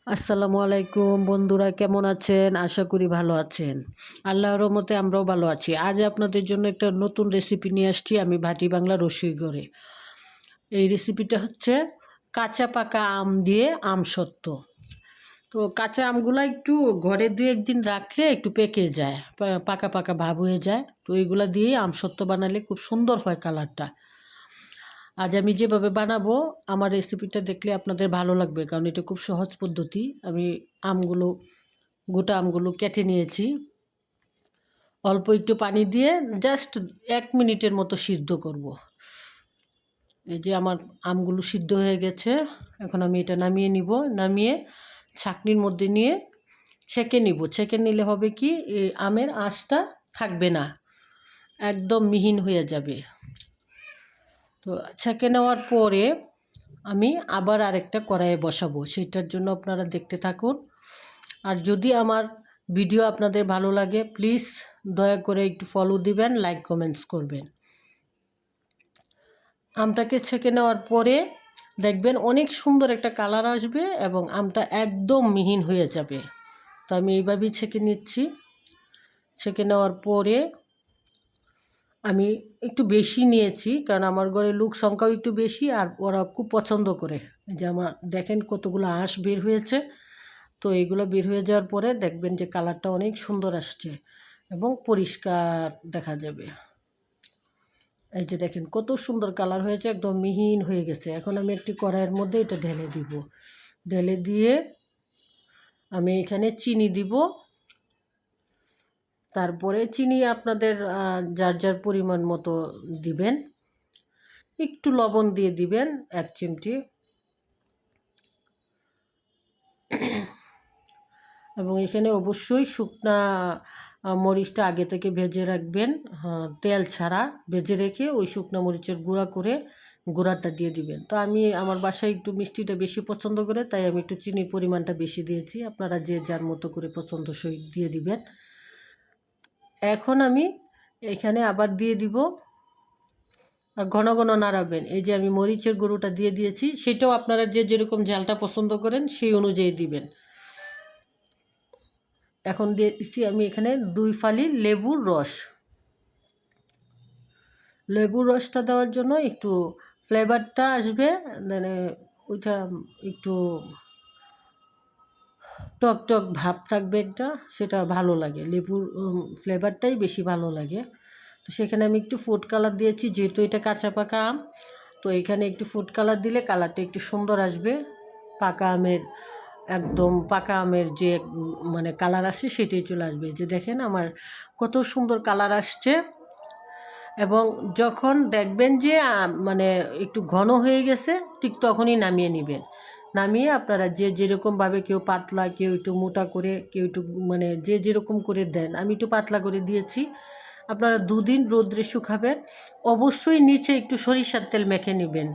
আসসালামু আলাইকুম বন্ধুরা, কেমন আছেন? আশা করি ভালো আছেন। আল্লাহর রহমতে আমরাও ভালো আছি। আজ আপনাদের জন্য একটা নতুন রেসিপি নিয়ে আসছি আমি ভাটি বাংলা রসুই করে। এই রেসিপিটা হচ্ছে কাঁচা পাকা আম দিয়ে আমসত্ত্ব। তো কাঁচা আমগুলা একটু ঘরে ২-১ দিন রাখলে একটু পেকে যায়, পাকা পাকা ভাব হয়ে যায়। তো এইগুলা দিয়ে আমসত্ত্ব বানালে খুব সুন্দর হয় কালারটা। আজ আমি যেভাবে বানাবো, আমার রেসিপিটা দেখলে আপনাদের ভালো লাগবে, কারণ এটা খুব সহজ পদ্ধতি। আমি আমগুলো গোটা আমগুলো কেটে নিয়েছি, অল্প একটু পানি দিয়ে জাস্ট ১ মিনিটের মতো সিদ্ধ করব। এই যে আমার আমগুলো সিদ্ধ হয়ে গেছে। এখন আমি এটা নামিয়ে নিব। নামিয়ে ছাঁকনির মধ্যে নিয়ে ছেঁকে নিব। ছেঁকে নিলে হবে কি, এই আমের আঁশটা থাকবে না, একদম মিহিন হয়ে যাবে। তো ছেঁকে নেওয়ার পরে আমি আবার আরেকটা কড়াইয়ে বসাবো, সেটার জন্য আপনারা দেখতে থাকুন। আর যদি আমার ভিডিও আপনাদের ভালো লাগে, প্লিজ দয়া করে একটু ফলো দিবেন, লাইক কমেন্টস করবেন। আমটাকে ছেঁকে নেওয়ার পরে দেখবেন অনেক সুন্দর একটা কালার আসবে এবং আমটা একদম মিহিন হয়ে যাবে। তো আমি এইভাবেই ছেঁকে নিচ্ছি। ছেঁকে নেওয়ার পরে আমি একটু বেশি নিয়েছি, কারণ আমার ঘরে লোক সংখ্যাও একটু বেশি, আর ওরা খুব পছন্দ করে। যে আমার দেখেন কতগুলো আঁশ বের হয়েছে। তো এইগুলো বের হয়ে যাওয়ার পরে দেখবেন যে কালারটা অনেক সুন্দর আসছে এবং পরিষ্কার দেখা যাবে। এই যে দেখেন কত সুন্দর কালার হয়েছে, একদম মিহিন হয়ে গেছে। এখন আমি একটি কড়াইয়ের মধ্যে এটা ঢেলে দিব। ঢেলে দিয়ে আমি এখানে চিনি দিব। তারপরে চিনি আপনাদের যার যার পরিমাণ মতো দিবেন। একটু লবণ দিয়ে দিবেন ১ চিমটি, এবং এখানে অবশ্যই শুকনা মরিচটা আগে থেকে ভেজে রাখবেন। তেল ছাড়া ভেজে রেখে ওই শুকনা মরিচের গুঁড়া করে গুঁড়াটা দিয়ে দিবেন। তো আমি আমার বাসায় একটু মিষ্টিটা বেশি পছন্দ করে, তাই আমি একটু চিনির পরিমাণটা বেশি দিয়েছি। আপনারা যে যার মতো করে পছন্দসই দিয়ে দিবেন। এখন আমি এখানে আবার দিয়ে দিব, আর ঘন ঘন নাড়াবেন। এই যে আমি মরিচের গুঁড়োটা দিয়ে দিয়েছি, সেটাও আপনারা যে যেরকম ঝালটা পছন্দ করেন সেই অনুযায়ী দিবেন। এখন দিয়েছি আমি এখানে ২ ফালি লেবুর রস। লেবুর রসটা দেওয়ার জন্য একটু ফ্লেভারটা আসবে, মানে ওইটা একটু টক টক ভাব থাকবে একটা, সেটা ভালো লাগে। লেবুর ফ্লেভারটাই বেশি ভালো লাগে। তো সেখানে আমি একটু ফুড কালার দিয়েছি, যেহেতু এটা কাঁচা পাকা আম। তো এখানে একটু ফুড কালার দিলে কালারটা একটু সুন্দর আসবে। পাকা আমের একদম পাকা আমের যে মানে কালার আসে সেটাই চলে আসবে। যে দেখেন আমার কত সুন্দর কালার আসছে। এবং যখন দেখবেন যে মানে একটু ঘন হয়ে গেছে, ঠিক তখনই নামিয়ে নেবেন। নামিয়ে আপনারা যে যেরকমভাবে, কেউ পাতলা, কেউ একটু মোটা করে, কেউ একটু মানে যে যেরকম করে দেন। আমি একটু পাতলা করে দিয়েছি। আপনারা ২ দিন রোদ্রে শুকাবেন। অবশ্যই নিচে একটু সরিষার তেল মেখে নেবেন,